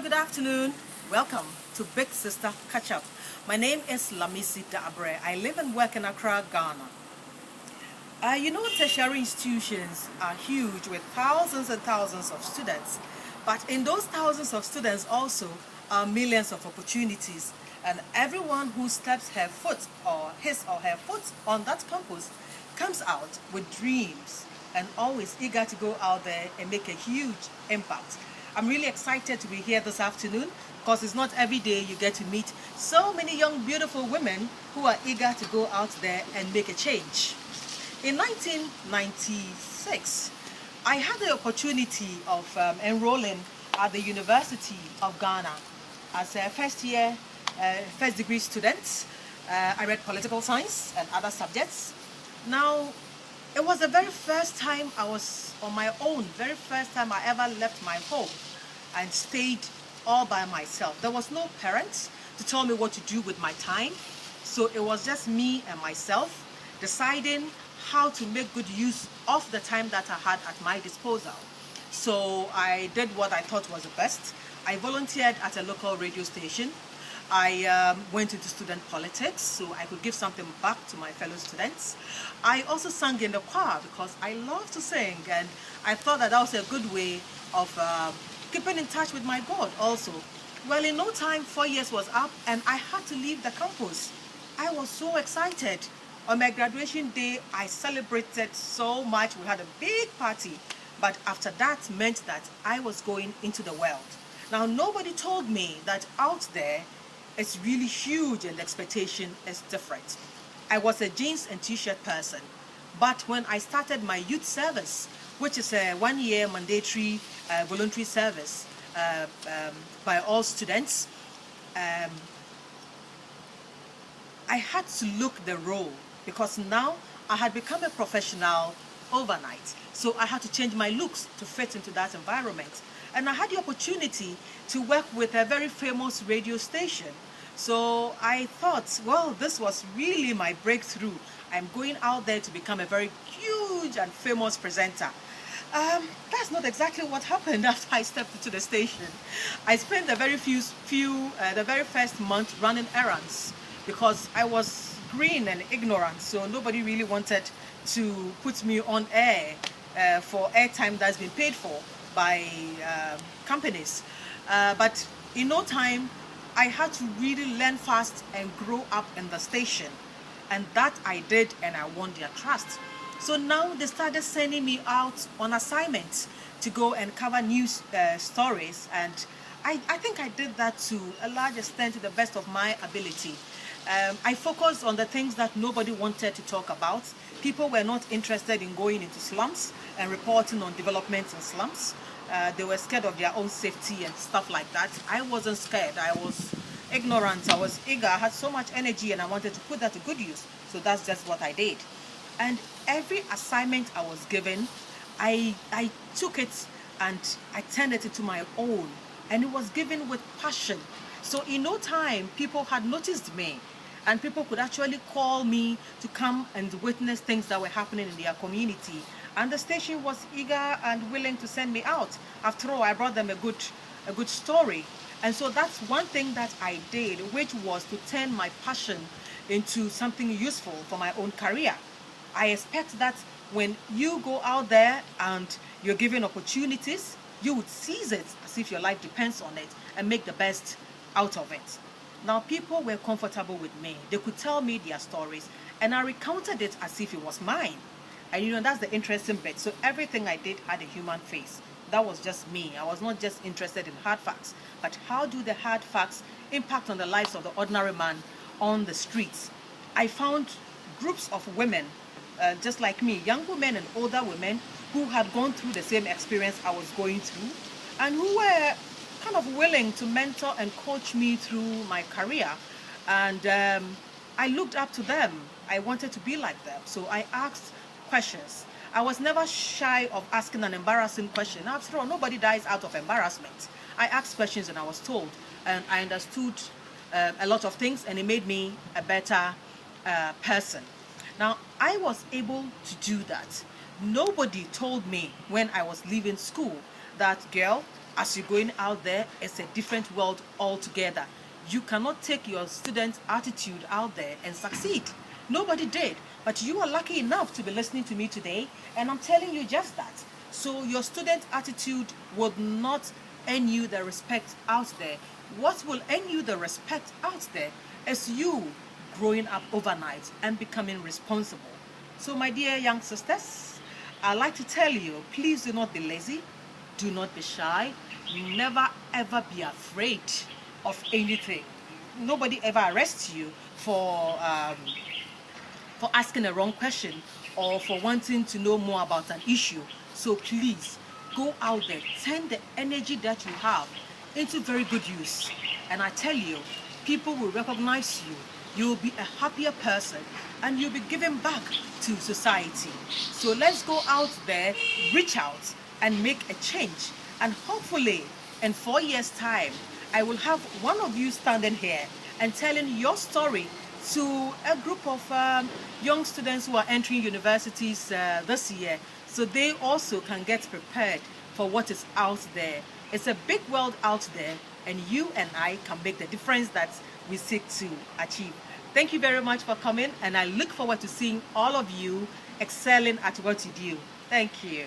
good afternoon. Welcome to Big Sister Catch Up. My name is Alamisi Dabire. I live and work in Accra, Ghana. Tertiary institutions are huge with thousands and thousands of students. But in those thousands of students also are millions of opportunities. And everyone who steps her foot or his or her foot on that campus comes out with dreams and always eager to go out there and make a huge impact. I'm really excited to be here this afternoon because it's not every day you get to meet so many young, beautiful women who are eager to go out there and make a change. In 1996, I had the opportunity of enrolling at the University of Ghana as a first degree student. I read political science and other subjects. Now, it was the very first time I was on my own, very first time I ever left my home and stayed all by myself. There was no parents to tell me what to do with my time. So it was just me and myself deciding how to make good use of the time that I had at my disposal. So I did what I thought was the best. I volunteered at a local radio station. I went into student politics so I could give something back to my fellow students. I also sang in the choir because I love to sing, and I thought that was a good way of keeping in touch with my God also. Well, in no time, 4 years was up and I had to leave the campus. I was so excited. On my graduation day, I celebrated so much. We had a big party. But after that meant that I was going into the world. Now, nobody told me that out there, it's really huge and the expectation is different. I was a jeans and t-shirt person. But when I started my youth service, which is a 1-year mandatory voluntary service by all students, I had to look the role because now I had become a professional overnight. So I had to change my looks to fit into that environment. And I had the opportunity to work with a very famous radio station. So I thought, well, this was really my breakthrough. I'm going out there to become a very huge and famous presenter. That's not exactly what happened after I stepped into the station. I spent the very first month running errands because I was green and ignorant, so nobody really wanted to put me on air for airtime that's been paid for by companies. But in no time, I had to really learn fast and grow up in the station. And that I did, and I won their trust. So now they started sending me out on assignments to go and cover news stories. And I think I did that to a large extent to the best of my ability. I focused on the things that nobody wanted to talk about. People were not interested in going into slums and reporting on developments in slums. They were scared of their own safety and stuff like that. I wasn't scared. I was ignorant. I was eager. I had so much energy and I wanted to put that to good use. So that's just what I did. And every assignment I was given, I took it and I turned it into my own. And it was given with passion. So in no time, people had noticed me. And people could actually call me to come and witness things that were happening in their community. And the station was eager and willing to send me out. After all, I brought them a good story. And so that's one thing that I did, which was to turn my passion into something useful for my own career. I expect that when you go out there and you're given opportunities, you would seize it as if your life depends on it and make the best out of it. Now, people were comfortable with me. They could tell me their stories, and I recounted it as if it was mine. And that's the interesting bit. So everything I did had a human face. That was just me. I was not just interested in hard facts, but how do the hard facts impact on the lives of the ordinary man on the streets? I found groups of women, just like me, young women and older women who had gone through the same experience I was going through and who were kind of willing to mentor and coach me through my career. And I looked up to them. I wanted to be like them. So I asked questions. I was never shy of asking an embarrassing question. After all, nobody dies out of embarrassment. I asked questions and I was told, and I understood a lot of things, and it made me a better person. Now, I was able to do that. Nobody told me when I was leaving school that, girl, As you're going out there, it's a different world altogether. You cannot take your student attitude out there and succeed. Nobody did. But you are lucky enough to be listening to me today, and I'm telling you just that. So your student attitude would not earn you the respect out there. What will earn you the respect out there is you growing up overnight and becoming responsible. So my dear young sisters, I'd like to tell you, please do not be lazy. Do not be shy. Never ever be afraid of anything. Nobody ever arrests you for asking a wrong question or for wanting to know more about an issue. So please go out there, turn the energy that you have into very good use. And I tell you, people will recognize you. You will be a happier person and you'll be giving back to society. So let's go out there, reach out and make a change. And hopefully in 4 years' time, I will have one of you standing here and telling your story to a group of young students who are entering universities this year, so they also can get prepared for what is out there. It's a big world out there, and you and I can make the difference that we seek to achieve. Thank you very much for coming, and I look forward to seeing all of you excelling at what you do. Thank you.